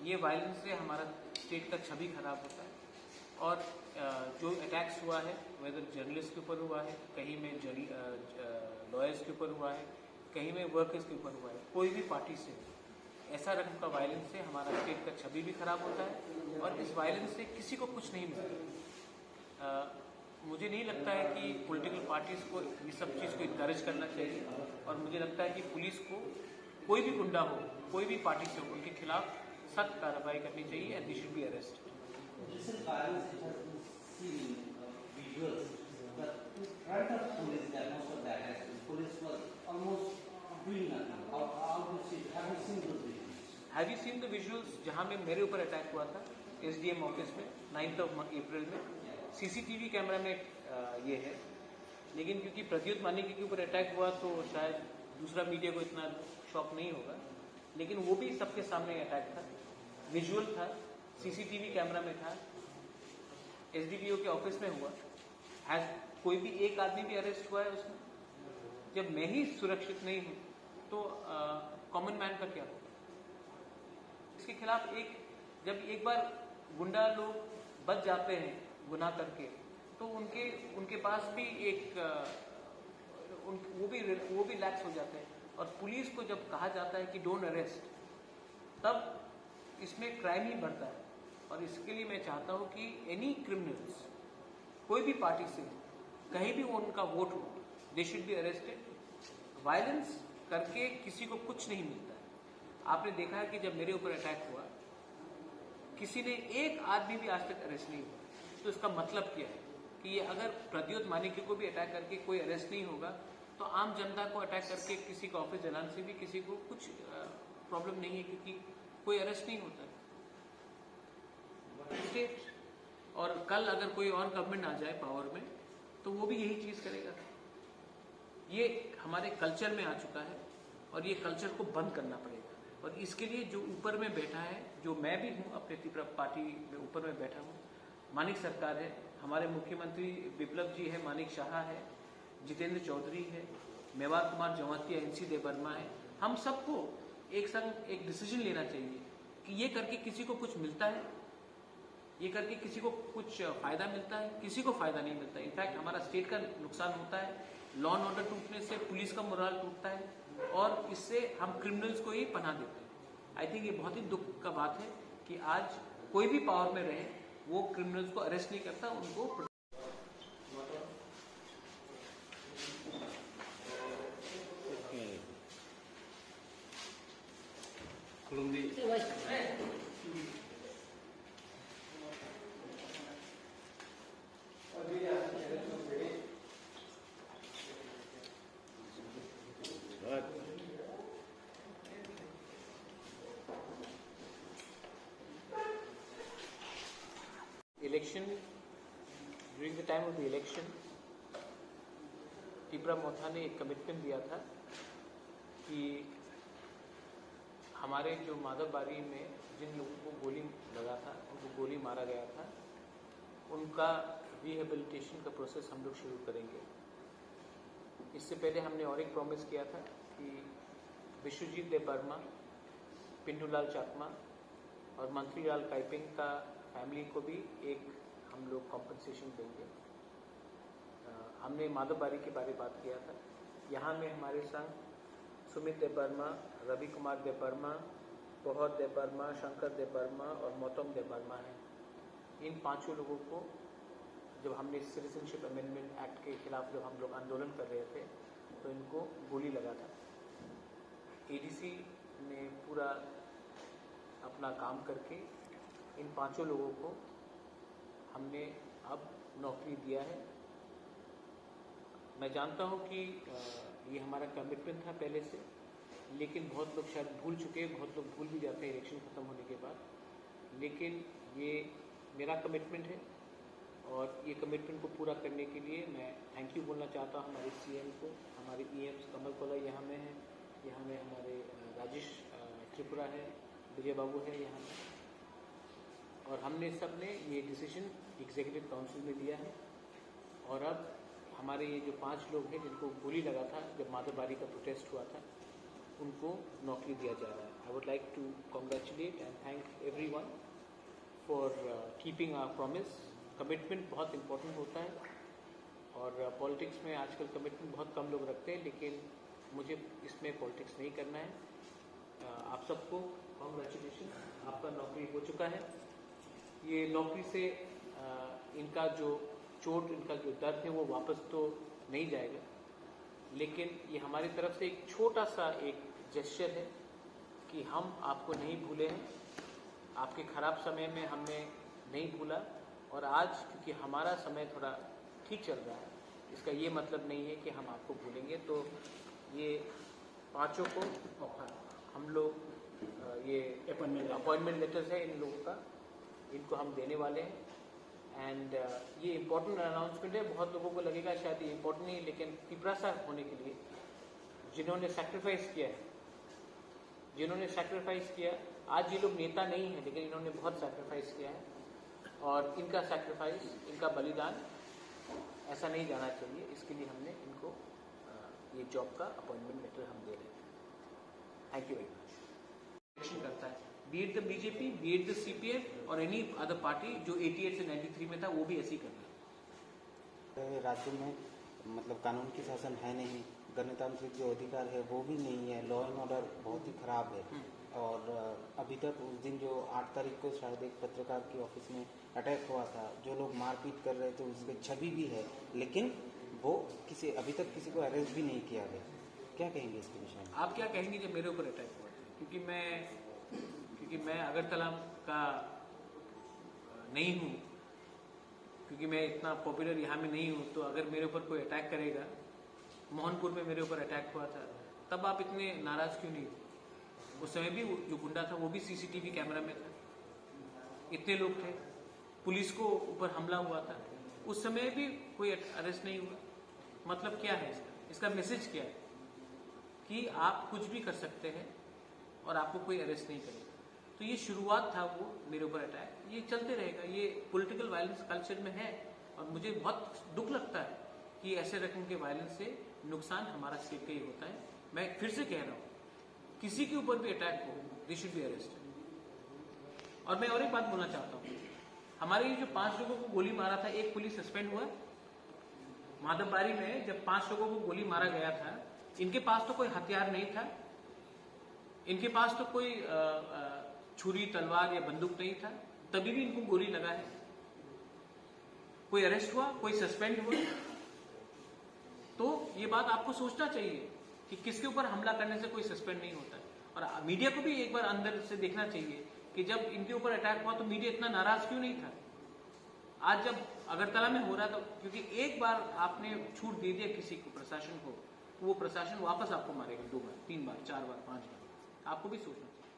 ये वायलेंस से हमारा स्टेट का छवि खराब होता है। और जो अटैक्स हुआ है, वेदर जर्नलिस्ट के ऊपर हुआ है, कहीं में लॉयर्स के ऊपर हुआ है, कहीं में वर्कर्स के ऊपर हुआ है, कोई भी पार्टी से ऐसा रकम का वायलेंस से हमारा स्टेट का छवि भी खराब होता है और इस वायलेंस से किसी को कुछ नहीं मिलता। मुझे नहीं लगता है कि पॉलिटिकल पार्टीज को ये सब चीज़ को इनकरेज करना चाहिए और मुझे लगता है कि पुलिस को कोई भी गुंडा हो, कोई भी पार्टी से हो, उनके खिलाफ सख्त कार्रवाई करनी चाहिए and they should be arrest. Recent violence it has been seen in visuals, but in front of police, that most of that has been, police was almost doing nothing. How do you see? Have you seen those visuals? Have you seen the visuals जहां में मेरे ऊपर attack हुआ था SDM office में 9 अप्रैल में? CCTV camera में ये है, लेकिन क्योंकि प्रद्युत मानिकी के ऊपर अटैक हुआ तो शायद दूसरा मीडिया को इतना शॉक नहीं होगा, लेकिन वो भी सबके सामने अटैक था, विजुअल था, सीसीटीवी कैमरा में था, एसडीपीओ के ऑफिस में हुआ। कोई भी एक आदमी भी अरेस्ट हुआ है उसमें? जब मैं ही सुरक्षित नहीं हूं तो कॉमन मैन का क्या होगा? इसके खिलाफ जब एक बार गुंडा लोग बच जाते हैं गुनाह करके, तो उनके पास भी वो भी लैक्स हो जाते हैं। और पुलिस को जब कहा जाता है कि डोंट अरेस्ट, तब इसमें क्राइम ही बढ़ता है। और इसके लिए मैं चाहता हूं कि एनी क्रिमिनल्स, कोई भी पार्टी से कहीं भी उनका वोट हो, they should be arrested. Violence करके किसी को कुछ नहीं मिलता है। आपने देखा है कि जब मेरे ऊपर अटैक हुआ, किसी ने एक आदमी भी आज तक अरेस्ट नहीं हुआ। तो इसका मतलब क्या है कि ये अगर प्रद्युत मानिकी को भी अटैक करके कोई अरेस्ट नहीं होगा, तो आम जनता को अटैक करके किसी का ऑफिस जलाने से भी किसी को कुछ प्रॉब्लम नहीं है, क्योंकि कोई अरेस्ट नहीं होता है। स्टेट और कल अगर कोई और गवर्नमेंट आ जाए पावर में, तो वो भी यही चीज करेगा। ये हमारे कल्चर में आ चुका है और ये कल्चर को बंद करना पड़ेगा। और इसके लिए जो ऊपर में बैठा है, जो मैं भी हूं, अपने पार्टी में ऊपर में बैठा हूं, मानिक सरकार है, हमारे मुख्यमंत्री विप्लव जी है, मानिक शाह है, जितेंद्र चौधरी है, मेवार कुमार जमातिया, एनसी देवर्मा है। हम सबको एक संग एक डिसीजन लेना चाहिए कि ये करके किसी को कुछ मिलता है, ये करके किसी को कुछ फायदा मिलता है? किसी को फायदा नहीं मिलता। इनफैक्ट हमारा स्टेट का नुकसान होता है। लॉ एंड ऑर्डर टूटने से पुलिस का मोराल टूटता है और इससे हम क्रिमिनल्स को ही पनाह देते हैं। आई थिंक ये बहुत ही दुख का बात है कि आज कोई भी पावर में रहे, वो क्रिमिनल्स को अरेस्ट नहीं करता, उनको election, during the time of the election, Tipra Motha ने एक कमिटमेंट दिया था कि हमारे जो माधवबारी में जिन लोगों को गोली लगा था, उनको गोली मारा गया था, उनका रिहेबिलिटेशन का प्रोसेस हम लोग शुरू करेंगे। इससे पहले हमने और एक प्रॉमिस किया था कि विश्वजीत देबबर्मा, पिंटूलाल चाकमा और मंत्रीलाल काइपिंग का फैमिली को भी एक हम लोग कॉम्पनसेशन देंगे। हमने माधवबारी के बारे में बात किया था। यहाँ में हमारे संग सुमित देबबर्मा, रवि कुमार देबबर्मा, बहुत देबबर्मा, शंकर देबबर्मा और मौतम देबबर्मा हैं। इन पांचों लोगों को जब हमने सिटीजनशिप अमेंडमेंट एक्ट के खिलाफ जब हम लोग आंदोलन कर रहे थे, तो इनको गोली लगा था। एडीसी ने पूरा अपना काम करके इन पांचों लोगों को हमने अब नौकरी दिया है। मैं जानता हूं कि ये हमारा कमिटमेंट था पहले से, लेकिन बहुत लोग शायद भूल चुके हैं, बहुत लोग भूल भी जाते हैं इलेक्शन खत्म होने के बाद। लेकिन ये मेरा कमिटमेंट है और ये कमिटमेंट को पूरा करने के लिए मैं थैंक यू बोलना चाहता हूँ हमारे सीएम को, हमारे ईएम्स कमल कोला यहाँ में है, यहाँ में हमारे राजेश त्रिपुरा है, विजय बाबू है यहाँ में। और हमने सब ने ये डिसीजन एग्जीक्यूटिव काउंसिल में लिया है। और अब हमारे ये जो 5 लोग हैं जिनको गोली लगा था जब माधवबारी का प्रोटेस्ट हुआ था, उनको नौकरी दिया जा रहा है. I would like to congratulate and thank everyone for keeping our promise. Commitment बहुत इम्पोर्टेंट होता है और पॉलिटिक्स में आजकल कमिटमेंट बहुत कम लोग रखते हैं, लेकिन मुझे इसमें पॉलिटिक्स नहीं करना है. आप सबको कॉन्ग्रेचुलेशन, आपका नौकरी हो चुका है. ये नौकरी से इनका जो चोट, इनका जो दर्द है वो वापस तो नहीं जाएगा, लेकिन ये हमारी तरफ से एक छोटा सा एक जेस्चर है कि हम आपको नहीं भूले हैं. आपके खराब समय में हमने नहीं भूला, और आज क्योंकि हमारा समय थोड़ा ठीक चल रहा है, इसका ये मतलब नहीं है कि हम आपको भूलेंगे. तो ये पांचों को हम लोग ये अपॉइंटमेंट लेटर्स है इन लोगों का, इनको हम देने वाले हैं. एंड ये इम्पोर्टेंट अनाउंसमेंट है. बहुत लोगों को लगेगा शायद ये इम्पोर्टेंट नहीं है, लेकिन पिपरासा होने के लिए जिन्होंने सैक्रिफाइस किया है, आज ये लोग नेता नहीं है, लेकिन इन्होंने बहुत सैक्रिफाइस किया है, और इनका सैक्रिफाइस, इनका बलिदान ऐसा नहीं जाना चाहिए. इसके लिए हमने इनको ये जॉब का अपॉइंटमेंट लेटर हम दे रहे हैं. Thank you very much. Election करता है, B it the BJP, B it the CPM और एनी अदर पार्टी जो 88 से 93 में था, वो भी ऐसे ही कर रहा है. राज्य में मतलब कानून की शासन है नहीं, गणतांत्रिक जो अधिकार है वो भी नहीं है, लॉ एंड ऑर्डर बहुत ही खराब है. और अभी तक उस दिन जो 8 तारीख को शायद एक पत्रकार की ऑफिस में अटैक हुआ था, जो लोग मारपीट कर रहे थे उसकी छवि भी है, लेकिन वो अभी तक किसी को अरेस्ट भी नहीं किया गया. क्या कहेंगे इसके विषय में? आप क्या कहेंगे जब मेरे ऊपर अटैक हुआ? क्योंकि मैं अगरतला का नहीं हूँ, क्योंकि मैं इतना पॉपुलर यहाँ में नहीं हूँ, तो अगर मेरे ऊपर कोई अटैक करेगा, मोहनपुर में मेरे ऊपर अटैक हुआ था, तब आप इतने नाराज क्यों नहीं थे? उस समय भी जो गुंडा था वो भी सीसीटीवी कैमरा में था, इतने लोग थे, पुलिस को ऊपर हमला हुआ था, उस समय भी कोई अरेस्ट नहीं हुआ. मतलब क्या है इसका मैसेज क्या है? कि आप कुछ भी कर सकते हैं और आपको कोई अरेस्ट नहीं करेगा. तो ये शुरुआत था वो मेरे ऊपर अटैक, ये चलते रहेगा. ये पॉलिटिकल वायलेंस कल्चर में है, और मुझे बहुत दुख लगता है कि ऐसे रकम के वायलेंस से नुकसान हमारा स्टेट का ही होता है. मैं फिर से कह रहा हूँ, किसी के ऊपर भी अटैक हो, दे शुड बी अरेस्टेड. और मैं और एक बात बोलना चाहता हूँ, हमारे ये जो 5 लोगों को गोली मारा था, एक पुलिस सस्पेंड हुआ. माधवबारी में जब 5 लोगों को गोली मारा गया था, इनके पास तो कोई हथियार नहीं था, इनके पास तो कोई छुरी, तलवार या बंदूक नहीं था, तभी भी इनको गोली लगा है. कोई अरेस्ट हुआ, कोई सस्पेंड हुआ. तो ये बात आपको सोचना चाहिए कि किसके ऊपर हमला करने से कोई सस्पेंड नहीं होता है. और मीडिया को भी एक बार अंदर से देखना चाहिए कि जब इनके ऊपर अटैक हुआ तो मीडिया इतना नाराज क्यों नहीं था. आज जब अगरतला में हो रहा था, क्योंकि एक बार आपने छूट दे दिया किसी को, प्रशासन को, तो वो प्रशासन वापस आपको मारेगा 2 बार, 3 बार, 4 बार, 5 बार. आपको भी सोचना चाहिए.